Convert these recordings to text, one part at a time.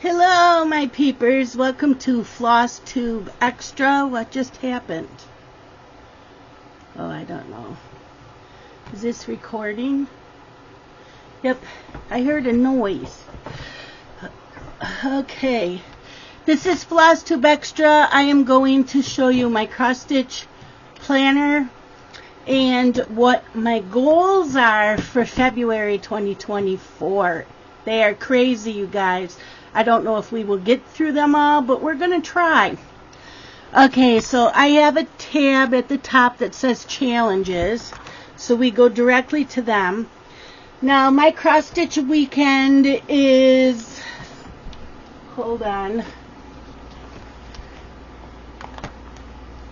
Hello, my peepers. Welcome to Flosstube Extra. What just happened? Oh, I don't know. Is this recording? Yep, I heard a noise. Okay. This is Flosstube Extra. I am going to show you my cross-stitch planner and what my goals are for February 2024. They are crazy, you guys. I don't know if we will get through them all, but we're going to try. Okay, so I have a tab at the top that says challenges. So we go directly to them. Now, my cross-stitch weekend is... Hold on.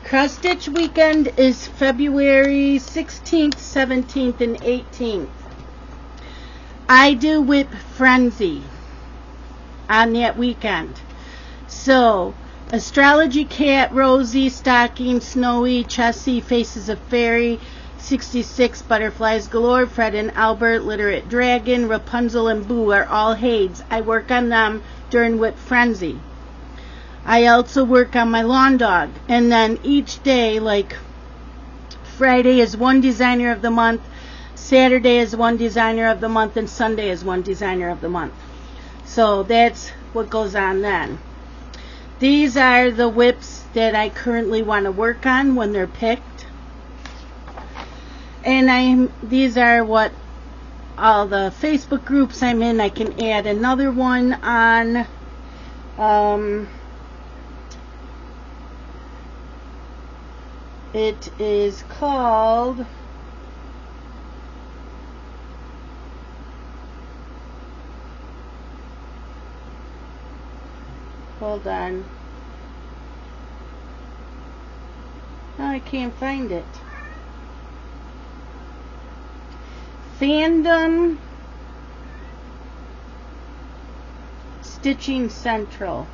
Cross-stitch weekend is February 16th, 17th, and 18th. I do Whip Frenzy on that weekend. So, Astrology Cat, Rosie, Stocking, Snowy, Chessie, Faces of Fairy, 66, Butterflies Galore, Fred and Albert, Literate Dragon, Rapunzel, and Boo are all Hades. I work on them during Whip Frenzy. I also work on my lawn dog. And then each day, like Friday is one designer of the month, Saturday is one designer of the month, and Sunday is one designer of the month. So that's what goes on then. These are the whips that I currently want to work on when they're picked. And these are what all the Facebook groups I'm in. I can add another one on. It is called... Hold on. No, I can't find it. Fandom Stitching Central.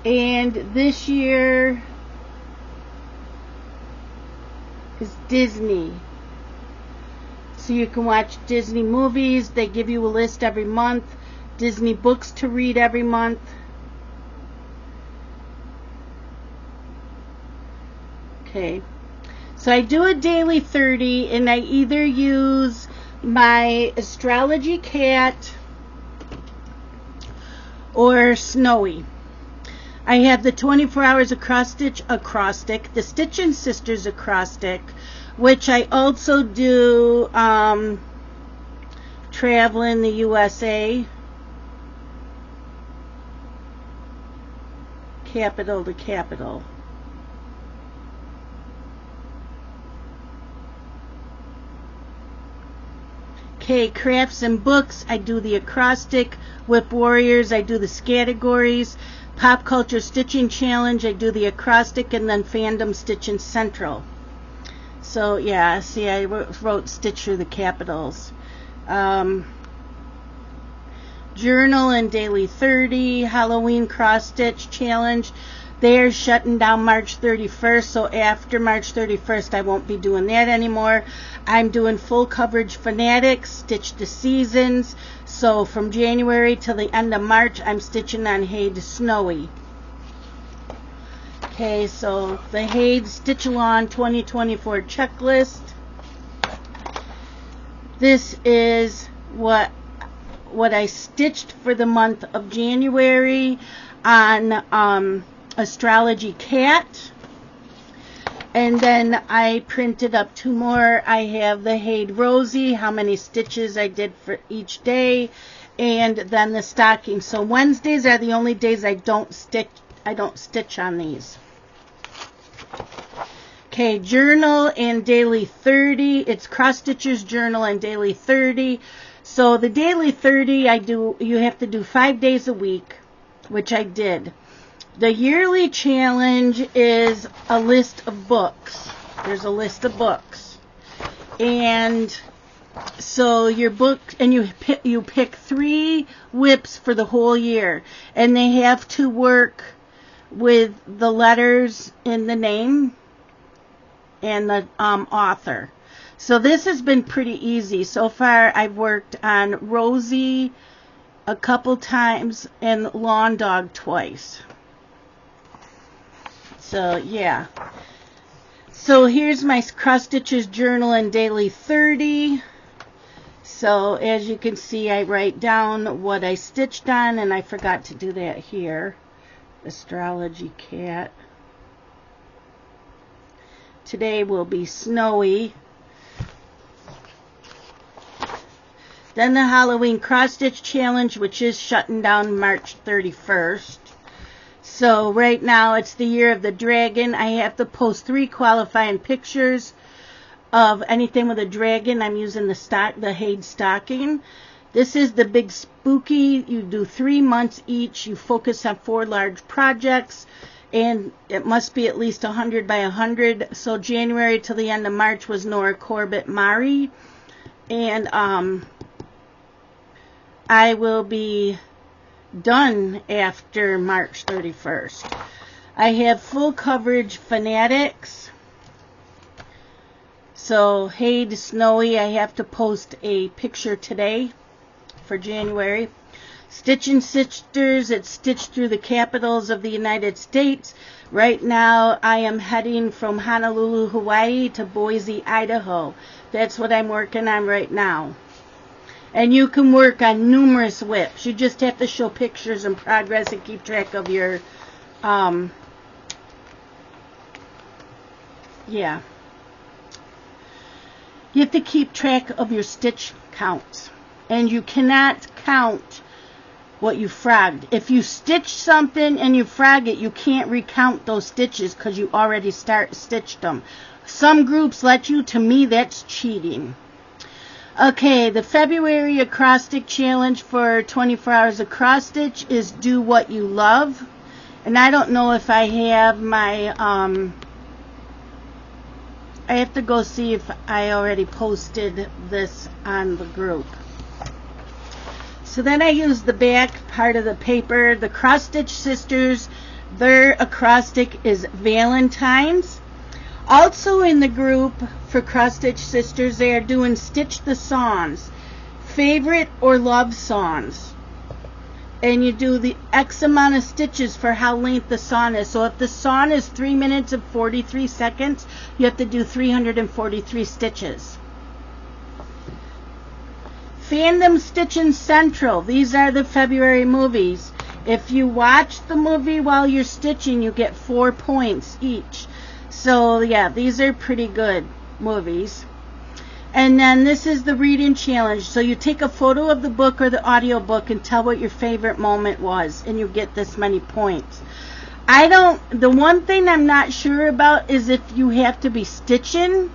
And this year is Disney. So you can watch Disney movies. They give you a list every month. Disney books to read every month. Okay. So I do a daily 30, and I either use my Astrology Cat or Snowy. I have the 24 Hours acrostic, the Stitchin' Sisters acrostic, which I also do travel in the USA, capital to capital. Okay, crafts and books, I do the acrostic. Whip Warriors, I do the categories. Pop Culture Stitching Challenge, I do the acrostic, and then Fandom Stitching Central. So, yeah, see, I wrote Stitch through the capitals. Journal and Daily 30, Halloween Cross Stitch Challenge. They're shutting down March 31st, so after March 31st, I won't be doing that anymore. I'm doing full coverage Fanatics, Stitch the Seasons. So from January till the end of March, I'm stitching on Hades Snowy. Okay, so the Hades Stitch Along 2024 checklist. This is what I stitched for the month of January on Astrology Cat. And then I printed up two more. I have the Hade Rosie, how many stitches I did for each day, and then the stocking. So Wednesdays are the only days I don't stitch on these. Okay, journal and daily 30. It's Cross Stitchers Journal and daily 30. So the daily 30 you have to do 5 days a week, which I did. The yearly challenge is a list of books. There's a list of books. And so your book, and you pick 3 whips for the whole year. And they have to work with the letters in the name and the author. So this has been pretty easy. So far I've worked on Rosie a couple times and Lawn Dog twice. So yeah. So here's my Cross Stitches Journal and Daily 30. So as you can see, I write down what I stitched on, and I forgot to do that here. Astrology Cat. Today will be snowy. Then the Halloween Cross Stitch Challenge, which is shutting down March 31st. So right now it's the year of the dragon. I have to post 3 qualifying pictures of anything with a dragon. I'm using the Haid stocking. This is the big spooky. You do 3 months each. You focus on 4 large projects, and it must be at least 100 by 100. So January till the end of March was Nora Corbett Mari, and I will be done after March 31st. I have full coverage Fanatics. So, Haid Snowy, I have to post a picture today for January. Stitching Sisters, it's stitched through the capitals of the United States. Right now, I am heading from Honolulu, Hawaii to Boise, Idaho. That's what I'm working on right now. And you can work on numerous whips. You just have to show pictures and progress and keep track of your, yeah. You have to keep track of your stitch counts. And you cannot count what you frogged. If you stitch something and you frog it, you can't recount those stitches because you already stitched them. Some groups let you. To me, that's cheating. Okay, the February acrostic challenge for 24 hours across stitch is do what you love. And I don't know if I have my, I have to go see if I already posted this on the group. So then I use the back part of the paper. The Cross Stitch Sisters, their acrostic is Valentine's. Also in the group for Cross Stitch Sisters, they are doing Stitch the Songs, favorite or love songs. And you do the X amount of stitches for how length the song is. So if the song is 3 minutes and 43 seconds, you have to do 343 stitches. Fandom Stitching Central. These are the February movies. If you watch the movie while you're stitching, you get 4 points each. So yeah, these are pretty good movies. And then this is the reading challenge. So you take a photo of the book or the audio book and tell what your favorite moment was, and you get this many points. The one thing I'm not sure about is if you have to be stitching.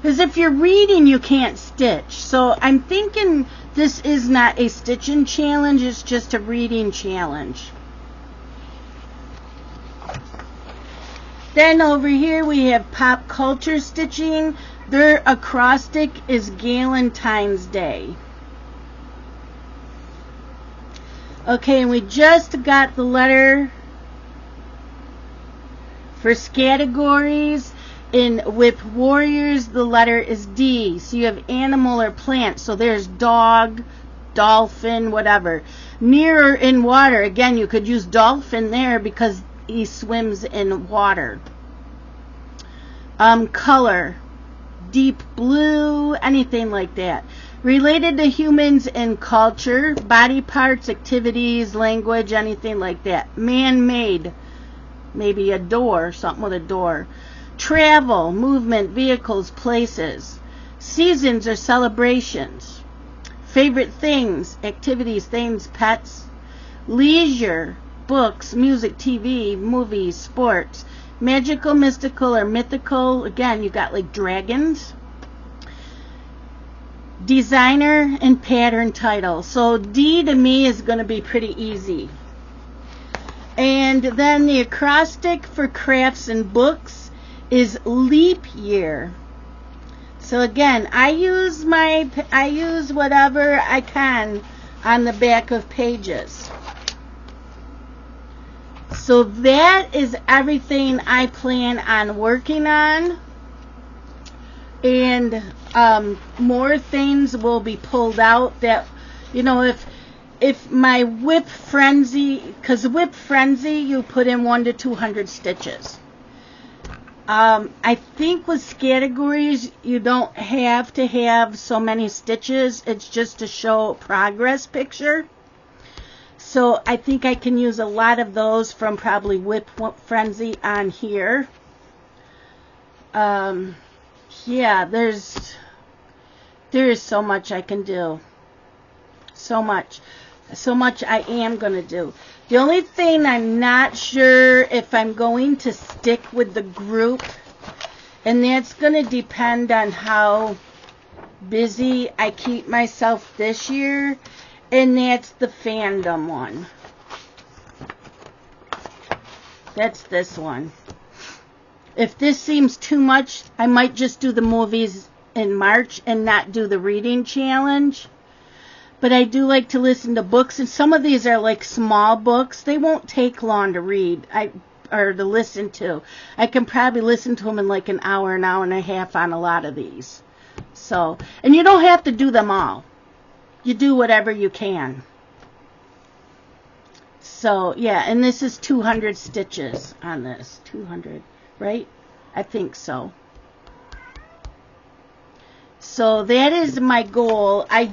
Because if you're reading, you can't stitch. So I'm thinking this is not a stitching challenge, it's just a reading challenge. Then over here we have Pop Culture Stitching. Their acrostic is Galentine's Day. Okay, and we just got the letter for categories. In Whip Warriors, the letter is D. So you have animal or plant. So there's dog, dolphin, whatever. Mirror in water. Again, you could use dolphin there because he swims in water. Color, deep blue, anything like that. Related to humans and culture, body parts, activities, language, anything like that. Man-made, maybe a door, something with a door. Travel, movement, vehicles, places. Seasons or celebrations. Favorite things, activities, things, pets. Leisure, books, music, TV, movies, sports. Magical, mystical, or mythical. Again, you got like dragons. Designer and pattern title. So D to me is going to be pretty easy. And then the acrostic for crafts and books is leap year. So again, I use whatever I can on the back of pages. So that is everything I plan on working on. And more things will be pulled out that, if my whip frenzy, because whip frenzy, you put in 1 to 200 stitches. I think with categories, you don't have to have so many stitches. It's just to show progress picture. So I think I can use a lot of those from probably Whip Frenzy on here. Yeah, there is so much I can do. So much I am going to do. The only thing I'm not sure if I'm going to stick with the group, and that's going to depend on how busy I keep myself this year, and that's the fandom one. That's this one. If this seems too much, I might just do the movies in March and not do the reading challenge. But I do like to listen to books, and some of these are like small books. They won't take long to read or to listen to. I can probably listen to them in like an hour and a half on a lot of these. So, and you don't have to do them all. You do whatever you can. So, yeah, and this is 200 stitches on this. 200, right? I think so. So that is my goal. I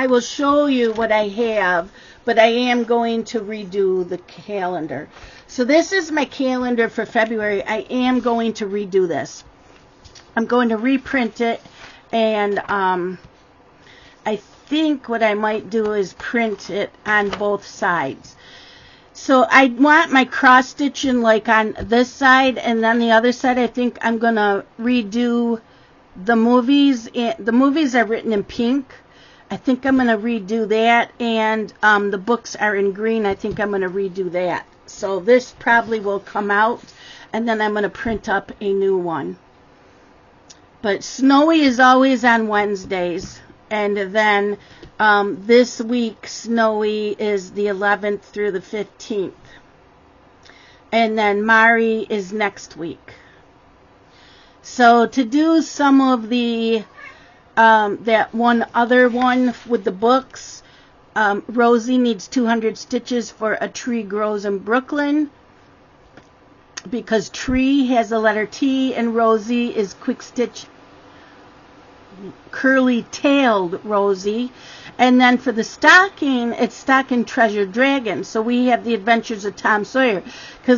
will show you what I have, but I am going to redo the calendar. So this is my calendar for February. I am going to redo this. I'm going to reprint it, and I think what I might do is print it on both sides. So I want my cross stitching like on this side, and then the other side I think I'm going to redo the movies. The movies are written in pink. I think I'm going to redo that, and the books are in green. I think I'm going to redo that. So this probably will come out, and then I'm going to print up a new one. But Snowy is always on Wednesdays, and then this week Snowy is the 11th through the 15th, and then Mari is next week. So to do some of the that one other one with the books, Rosie needs 200 stitches for A Tree Grows in Brooklyn, because tree has the letter T, and Rosie is quick stitch curly-tailed Rosie. And then for the stocking, it's Stocking Treasure Dragon. So we have the Adventures of Tom Sawyer.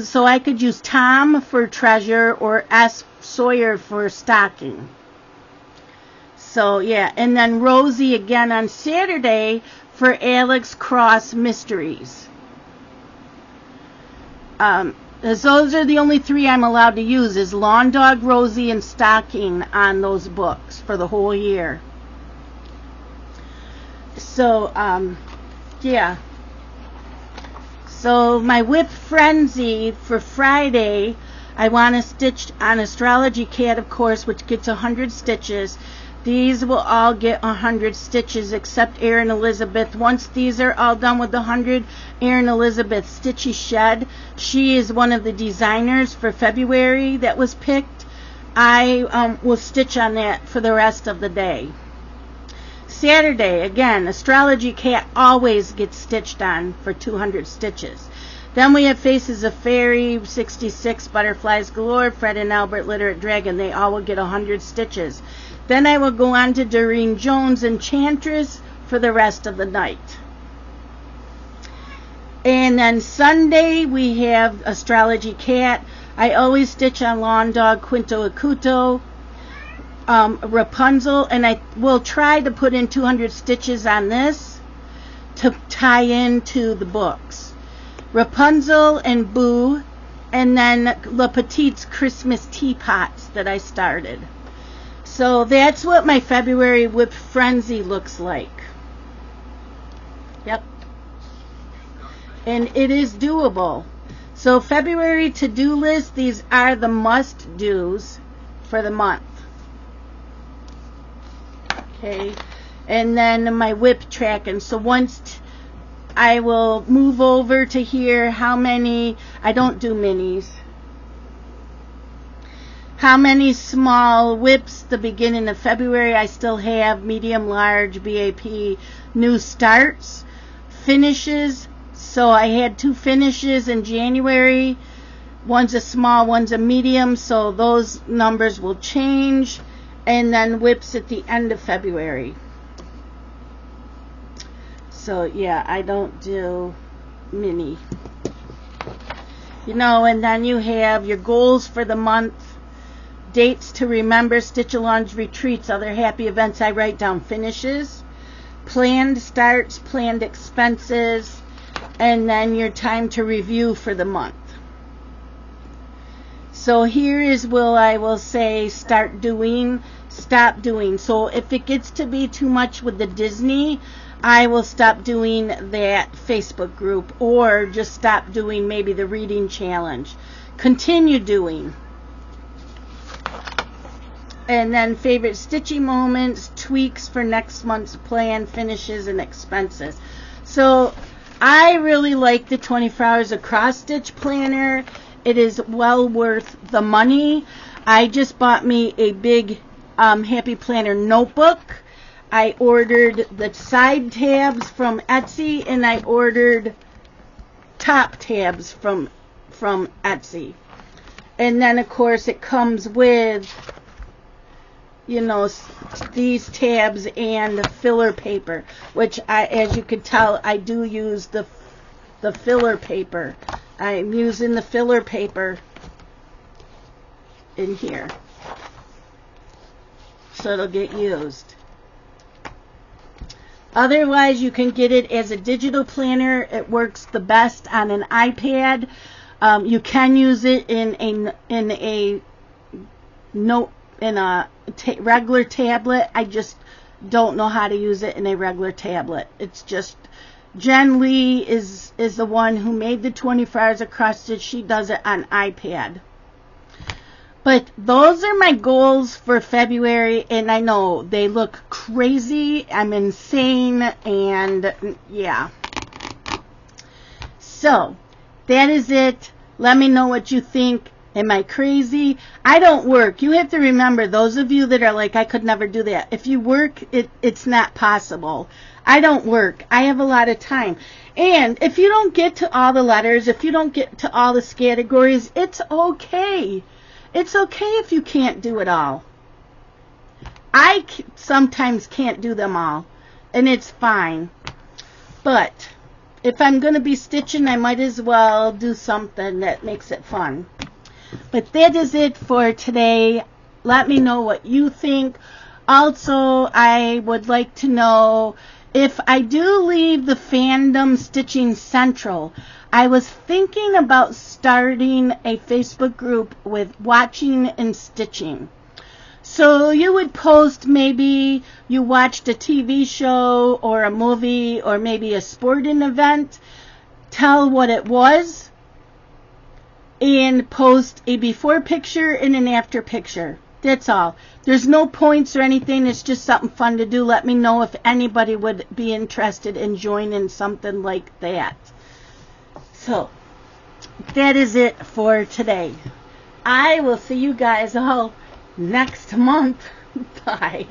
So I could use Tom for treasure or S. Sawyer for stocking. So yeah, and then Rosie again on Saturday for Alex Cross Mysteries. Those are the only three I'm allowed to use, is Lawn Dog, Rosie, and Stocking on those books for the whole year. So, yeah. So my Whip Frenzy for Friday, I want to stitch on Astrology Cat, of course, which gets 100 stitches. These will all get 100 stitches except Erin Elizabeth. Once these are all done with the 100, Erin Elizabeth Stitchy Shed, she is one of the designers for February that was picked. I will stitch on that for the rest of the day. Saturday, again, Astrology Cat always gets stitched on for 200 stitches. Then we have Faces of Fairy, 66, Butterflies Galore, Fred and Albert Literate Dragon. They all will get 100 stitches. Then I will go on to Doreen Jones Enchantress for the rest of the night. And then Sunday we have Astrology Cat. I always stitch on Lawn Dog, Quinto Acuto, Rapunzel, and I will try to put in 200 stitches on this to tie into the books. Rapunzel and Boo, and then Le Petit's Christmas Teapots that I started. So that's what my February Whip Frenzy looks like. Yep. And it is doable. So February to-do list, these are the must-dos for the month. Okay. And then my whip tracking. So once I will move over to here, how many, I don't do minis. How many small whips the beginning of February? I still have medium, large, BAP, new starts, finishes. So I had 2 finishes in January. One's a small, one's a medium, so those numbers will change. And then whips at the end of February. So yeah, I don't do mini. You know, and then you have your goals for the month, dates to remember, Stitch-alongs, retreats, other happy events. I write down finishes, planned starts, planned expenses, and then your time to review for the month. So here is where I will say start doing, stop doing. So if it gets to be too much with the Disney, I will stop doing that Facebook group, or just stop doing maybe the reading challenge. Continue doing. And then favorite Stitchy moments, tweaks for next month's plan, finishes, and expenses. So I really like the 24 Hours of Cross Stitch Planner. It is well worth the money. I just bought me a big Happy Planner notebook. I ordered the side tabs from Etsy, and I ordered top tabs from Etsy. And then, of course, it comes with, you know, these tabs and the filler paper, which as you can tell, I do use the filler paper. I'm using the filler paper in here, so it'll get used. Otherwise, you can get it as a digital planner. It works the best on an iPad. You can use it in a regular tablet. I just don't know how to use it in a regular tablet. It's just Jen Lee is the one who made the 24 Hours of Cross Stitch. She does it on iPad. But those are my goals for February, and I know they look crazy. I'm insane, and yeah. So, that is it. Let me know what you think. Am I crazy? I don't work. You have to remember, those of you that are like, I could never do that. If you work, it's not possible. I don't work. I have a lot of time. And if you don't get to all the letters, if you don't get to all the categories, it's okay. It's okay if you can't do it all. I sometimes can't do them all, and it's fine. But if I'm going to be stitching, I might as well do something that makes it fun. But that is it for today. Let me know what you think. Also, I would like to know if I do leave the Fandom Stitching Central. I was thinking about starting a Facebook group with watching and stitching. So you would post, maybe you watched a TV show or a movie or maybe a sporting event, tell what it was, and post a before picture and an after picture. That's all. There's no points or anything. It's just something fun to do. Let me know if anybody would be interested in joining something like that. So, that is it for today. I will see you guys all next month. Bye.